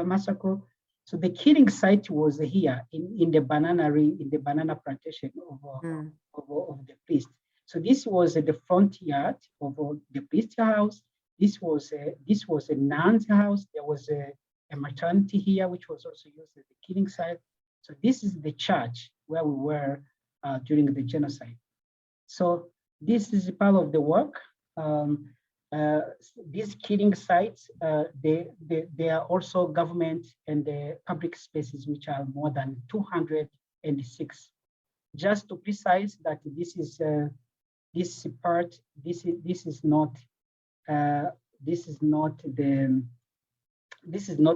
massacre. So the killing site was here in the banana plantation of the priest. So this was the front yard of the priest house. This was a nun's house. There was a maternity here, which was also used as the killing site. So this is the church where we were during the genocide. So this is part of the work. These killing sites, they are also government and the public spaces, which are more than 206. Just to precise that this is not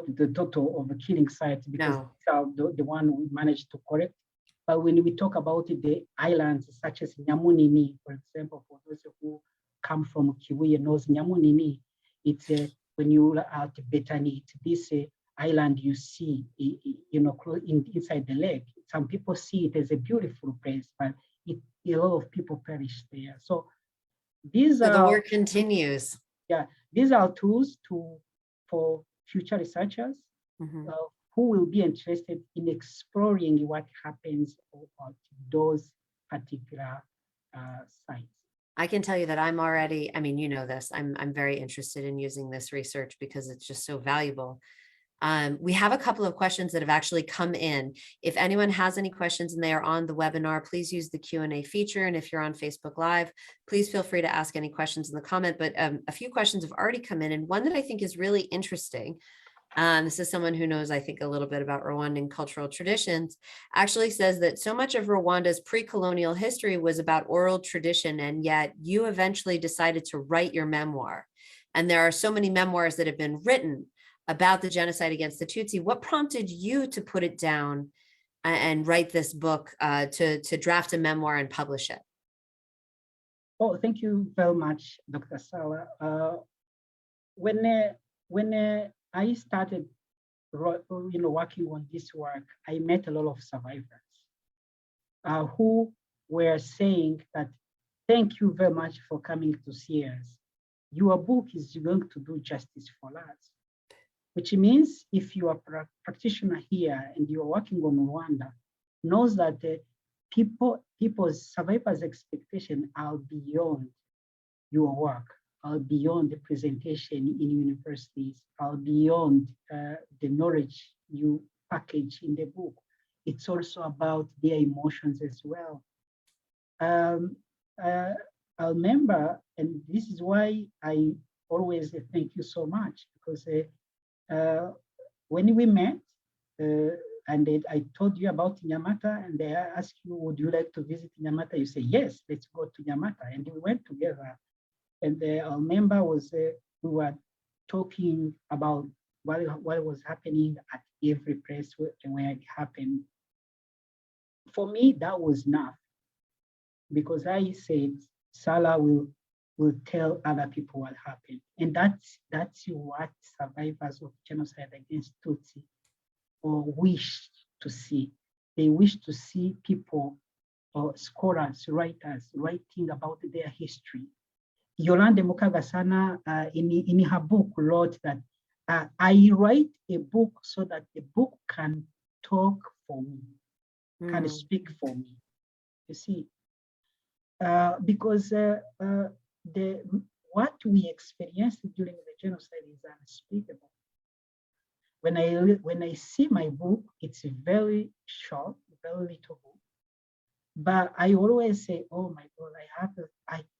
the total of the killing sites, because the one we managed to correct. But when we talk about the islands such as Nyamunini, for example, for those who come from Kibuye knows Nyamunini, it's when you are at Bethany, it's this island you see, inside the lake. Some people see it as a beautiful place, but a lot of people perish there. So the work continues. Yeah, these are tools for future researchers who will be interested in exploring what happens at those particular sites. I can tell you that I'm already, I mean, you know this, I'm very interested in using this research because it's just so valuable. We have a couple of questions that have actually come in. If anyone has any questions and they are on the webinar, please use the Q&A feature. And if you're on Facebook Live, please feel free to ask any questions in the comment. But a few questions have already come in. And one that I think is really interesting, this is someone who knows, I think, a little bit about Rwandan cultural traditions, actually says that so much of Rwanda's pre-colonial history was about oral tradition, and yet you eventually decided to write your memoir. And there are so many memoirs that have been written about the genocide against the Tutsi. What prompted you to put it down and write this book, to draft a memoir and publish it? Oh, thank you very much, Dr. Sara. When I started, working on this work, I met a lot of survivors who were saying that, thank you very much for coming to see us. Your book is going to do justice for us. Which means if you are a practitioner here and you are working on Rwanda, knows that people's survivors' expectations are beyond your work, are beyond the presentation in universities, are beyond the knowledge you package in the book. It's also about their emotions as well. I remember, and this is why I always thank you so much, because when we met, and I told you about Nyamata, and they asked you, would you like to visit Nyamata? You say, yes, let's go to Nyamata. And we went together. And I remember we were talking about what was happening at every place where it happened. For me, that was enough, because I said, Sara will tell other people what happened. And that's what survivors of genocide against Tutsi wish to see. They wish to see people, or scholars, writers, writing about their history. Yolande Mukagasana, in her book, wrote that I write a book so that the book can talk for me, can speak for me. You see, because what we experienced during the genocide is unspeakable. When I see my book, it's very short, very little book, but I always say, oh my God,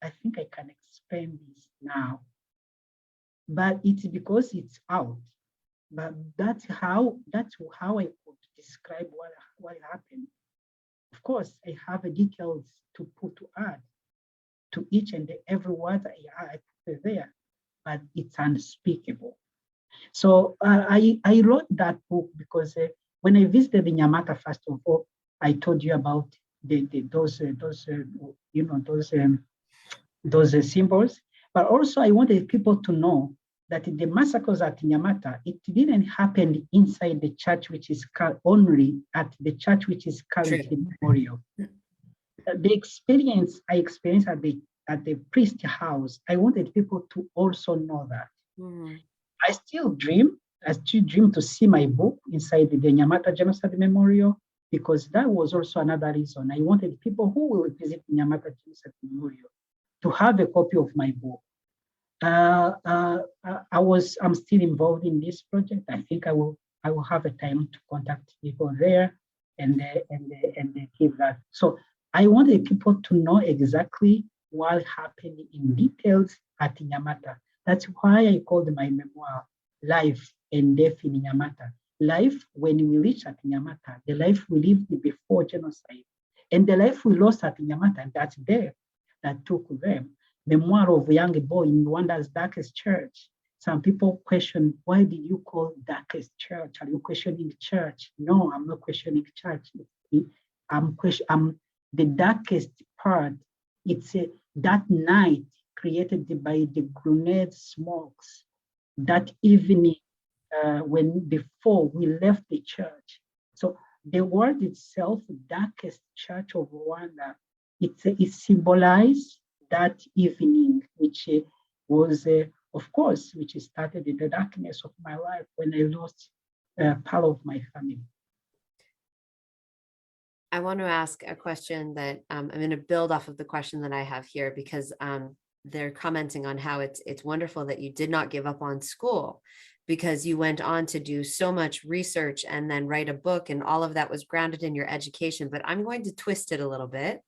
I think I can explain this now. But it's because it's out. But that's how I could describe what happened. Of course, I have details to add to each and every word I put there, but it's unspeakable. So I wrote that book because when I visited the Nyamata, first of all, I told you about those symbols, but also I wanted people to know that the massacres at Nyamata, it didn't happen inside the church, which is only at the church, which is currently memorial. The experience I experienced at the priest house, I wanted people to also know that. I still dream to see my book inside the Nyamata Genocide Memorial, because that was also another reason. I wanted people who will visit Nyamata Genocide Memorial to have a copy of my book. I'm still involved in this project. I think I will have a time to contact people there and give that. So I wanted people to know exactly what happened in details at Nyamata. That's why I called my memoir Life and Death in Nyamata. Life when we reached at Nyamata, the life we lived before genocide, and the life we lost at Nyamata, and that's death that took them. Memoir of a young boy in Rwanda's darkest church. Some people question, why did you call darkest church? Are you questioning church? No, I'm not questioning church. I'm the darkest part. It's that night created by the grenade smokes. That evening, before we left the church. So the word itself, darkest church of Rwanda, it symbolized that evening, which was, of course, which started in the darkness of my life when I lost part of my family. I want to ask a question that I'm going to build off of the question that I have here, because they're commenting on how it's wonderful that you did not give up on school, because you went on to do so much research and then write a book, and all of that was grounded in your education. But I'm going to twist it a little bit,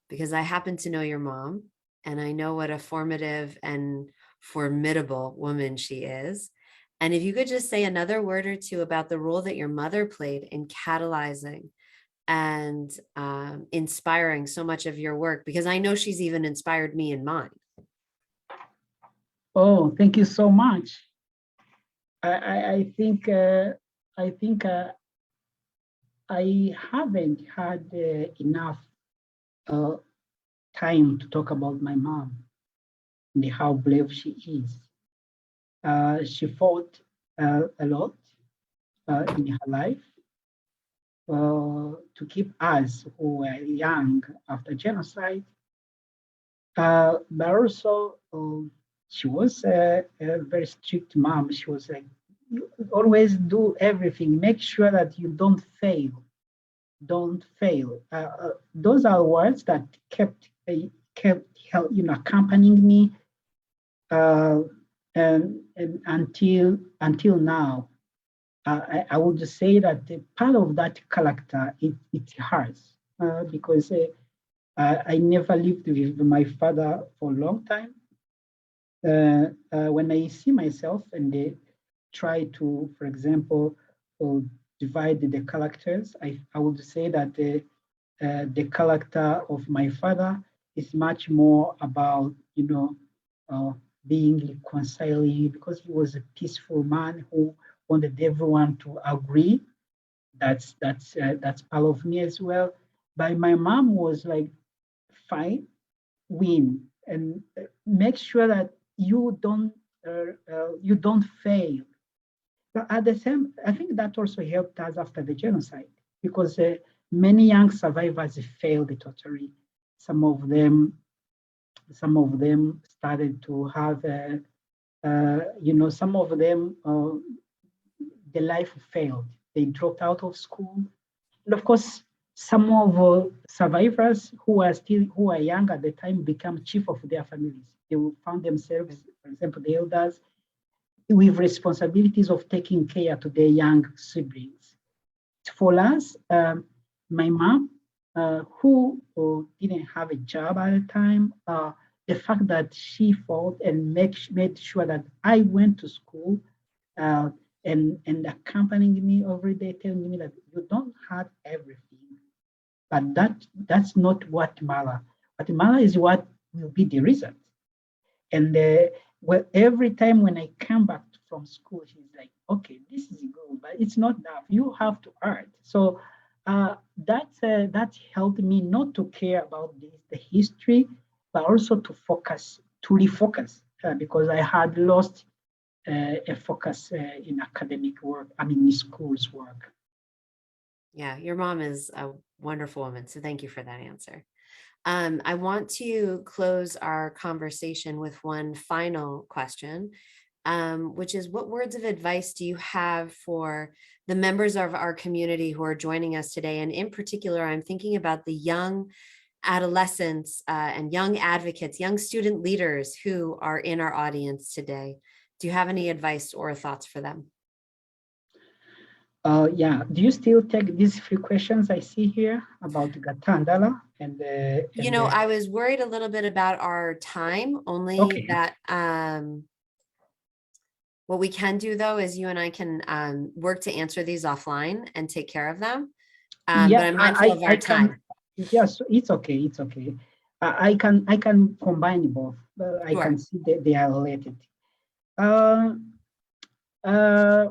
because I happen to know your mom, and I know what a formative and formidable woman she is. And if you could just say another word or two about the role that your mother played in catalyzing and inspiring so much of your work, because I know she's even inspired me in mine. Oh, thank you so much. I think I haven't had enough time to talk about my mom and how brave she is. She fought a lot in her life to keep us who were young after genocide. But also, she was a very strict mom. She was like, you always do everything. Make sure that you don't fail. Don't fail. Those are words that kept accompanying me and until now. I would say that part of that character it's hers because I never lived with my father for a long time. When I see myself and they try to, for example, divide the characters, I would say that the character of my father is much more about, being reconciling, because he was a peaceful man who wanted everyone to agree. That's part of me as well. But my mom was like, fine, win, and make sure that you don't fail. But at the same, I think that also helped us after the genocide, because many young survivors failed totally. Some of them started to have, some of them, the life failed. They dropped out of school, and of course, some of survivors who are young at the time become chief of their families. They will found themselves, for example, the elders, with responsibilities of taking care to their young siblings. For us, my mom, who didn't have a job at the time, the fact that she fought and made sure that I went to school and accompanying me every day, telling me that you don't have everything, but that's not what matters. What matters is what will be the result. And well, every time when I come back from school, she's like, okay, this is good, but it's not enough. You have to earn. So that helped me not to care about the history, but also to refocus, because I had lost a focus in academic work, in school's work. Yeah, your mom is a wonderful woman. So thank you for that answer. I want to close our conversation with one final question, which is, what words of advice do you have for the members of our community who are joining us today? And in particular, I'm thinking about the young adolescents and young advocates, young student leaders who are in our audience today. Do you have any advice or thoughts for them? Yeah. Do you still take these few questions I see here about Gatandala and I was worried a little bit about our time, only okay. that what we can do though is you and I can work to answer these offline and take care of them. Yeah, but I'm mindful of our time. Yes, it's okay. It's okay. I can combine both. I Sure. can see that they are related. Uh, uh,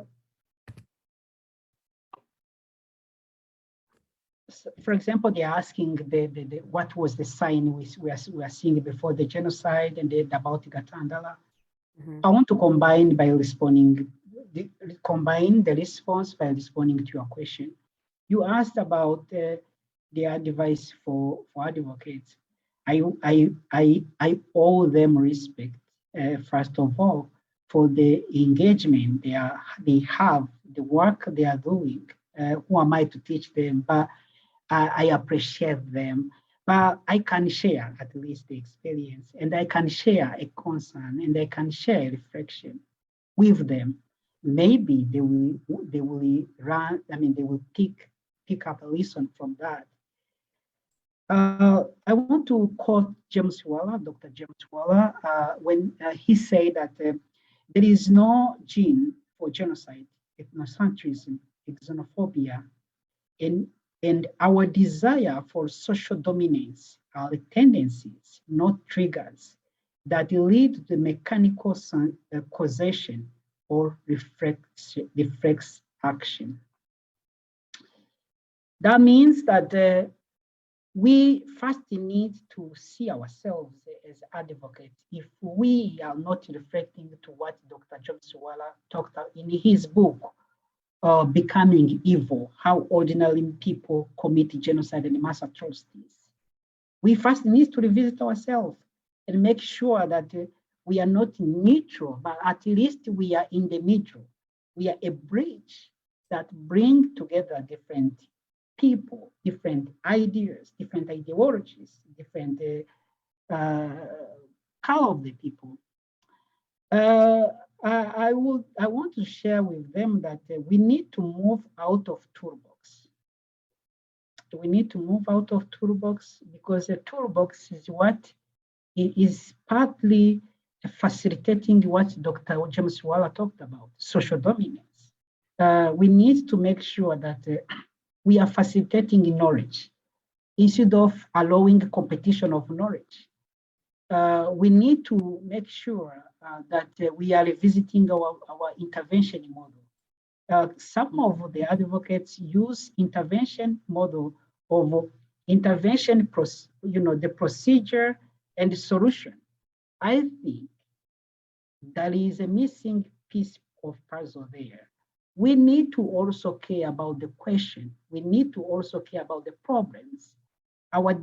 for example, they're asking what was the sign we are seeing before the genocide and about Gatandala. Mm-hmm. I want to combine the response by responding to your question. You asked about the advice for advocates. I owe them respect, first of all, for the engagement they have, the work they are doing. Who am I to teach them? But I appreciate them. But I can share at least the experience, and I can share a concern, and I can share a reflection with them. Maybe they will run. I mean, they will pick up a lesson from that. I want to quote James Waller, Dr. James Waller, when he said that there is no gene for genocide, ethnocentrism, xenophobia, and our desire for social dominance are the tendencies, not triggers, that lead to mechanical causation or reflex action. That means that we first need to see ourselves as advocates. If we are not reflecting to what Dr. James Waller talked about in his book, Becoming Evil, How Ordinary People Commit Genocide and Mass Atrocities, we first need to revisit ourselves and make sure that we are not neutral, but at least we are in the middle. We are a bridge that brings together different people, different ideas, different ideologies, different color of the people. I want to share with them that we need to move out of toolbox. We need to move out of toolbox because a toolbox is what is partly facilitating what Dr. James Waller talked about, social dominance. We need to make sure that we are facilitating knowledge instead of allowing competition of knowledge. We need to make sure that we are revisiting our intervention model. Some of the advocates use intervention model of intervention, the procedure and the solution. I think that is a missing piece of puzzle there. We need to also care about the question. We need to also care about the problems. Our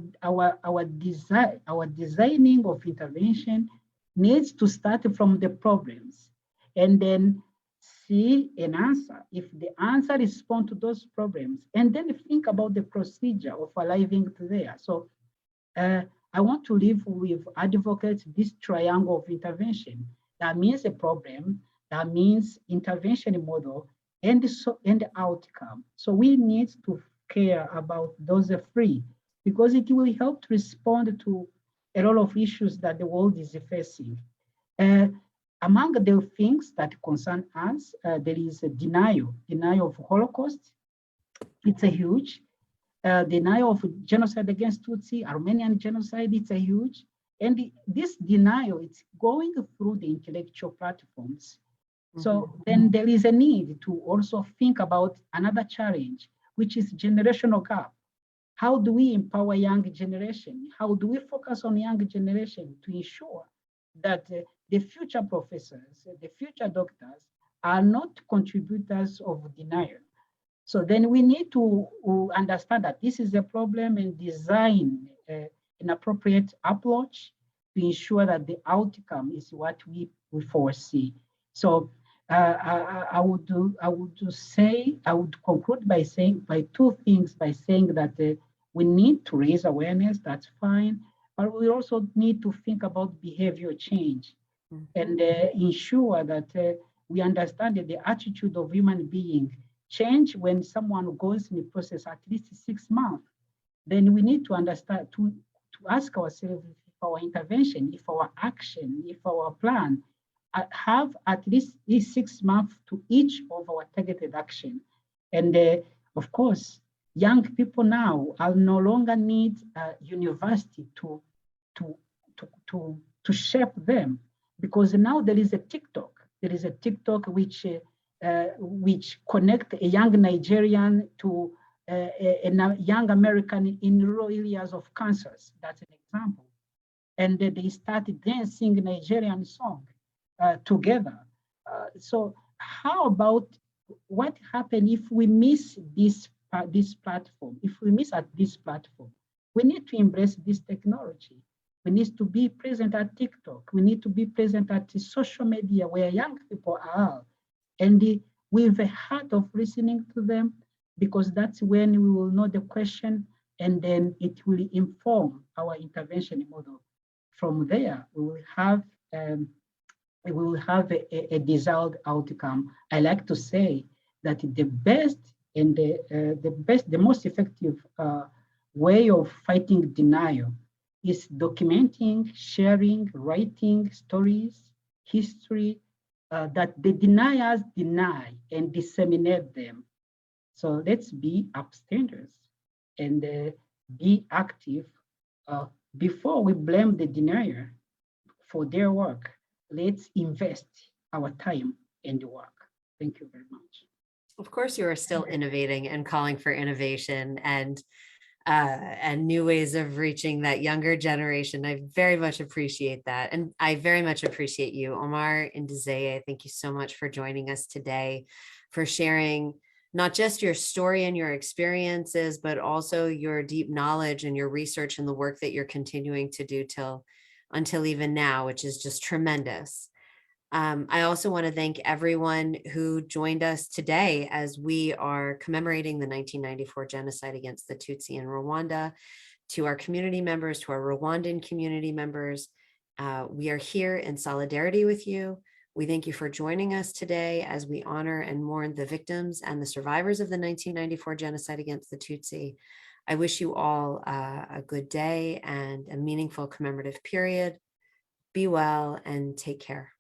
designing of intervention needs to start from the problems and then see an answer. If the answer responds to those problems, and then think about the procedure of arriving to there. So I want to live with advocates this triangle of intervention. That means a problem, that means intervention model, and the outcome. So we need to care about those three because it will help to respond to a lot of issues that the world is facing. Among the things that concern us, there is a denial of Holocaust. It's a huge. Denial of genocide against Tutsi, Armenian genocide, it's a huge. And this denial, it's going through the intellectual platforms. So then there is a need to also think about another challenge, which is generational gap. How do we empower young generation? How do we focus on young generation to ensure that the future professors, the future doctors are not contributors of denial? So then we need to understand that this is a problem and design an appropriate approach to ensure that the outcome is what we foresee. So I would conclude by saying two things, by saying that we need to raise awareness, that's fine, but we also need to think about behavior change and ensure that we understand that the attitude of human being change when someone goes in the process at least 6 months. Then we need to understand, to ask ourselves if our intervention, if our action, if our plan have at least 6 months to each of our targeted action. And of course, young people now are no longer need university to shape them, because now there is a TikTok. There is a TikTok which connect a young Nigerian to a young American in rural areas of Kansas. That's an example. And they started dancing Nigerian song together. So how about what happens if we miss this platform? If we miss at this platform, we need to embrace this technology. We need to be present at TikTok. We need to be present at the social media where young people are. And with a heart of listening to them, because that's when we will know the question, and then it will inform our intervention model. From there, we will have a desired outcome. I like to say that the best and the most effective way of fighting denial is documenting, sharing, writing stories, history that the deniers deny and disseminate them. So let's be upstanders and be active before we blame the denier for their work. Let's invest our time in the work. Thank you very much. Of course, you are still innovating and calling for innovation and new ways of reaching that younger generation. I very much appreciate that. And I very much appreciate you, Omar Ndizeye. Thank you so much for joining us today, for sharing not just your story and your experiences, but also your deep knowledge and your research and the work that you're continuing to do until even now, which is just tremendous. I also want to thank everyone who joined us today as we are commemorating the 1994 genocide against the Tutsi in Rwanda. To our community members, to our Rwandan community members, we are here in solidarity with you. We thank you for joining us today as we honor and mourn the victims and the survivors of the 1994 genocide against the Tutsi. I wish you all a good day and a meaningful commemorative period. Be well and take care.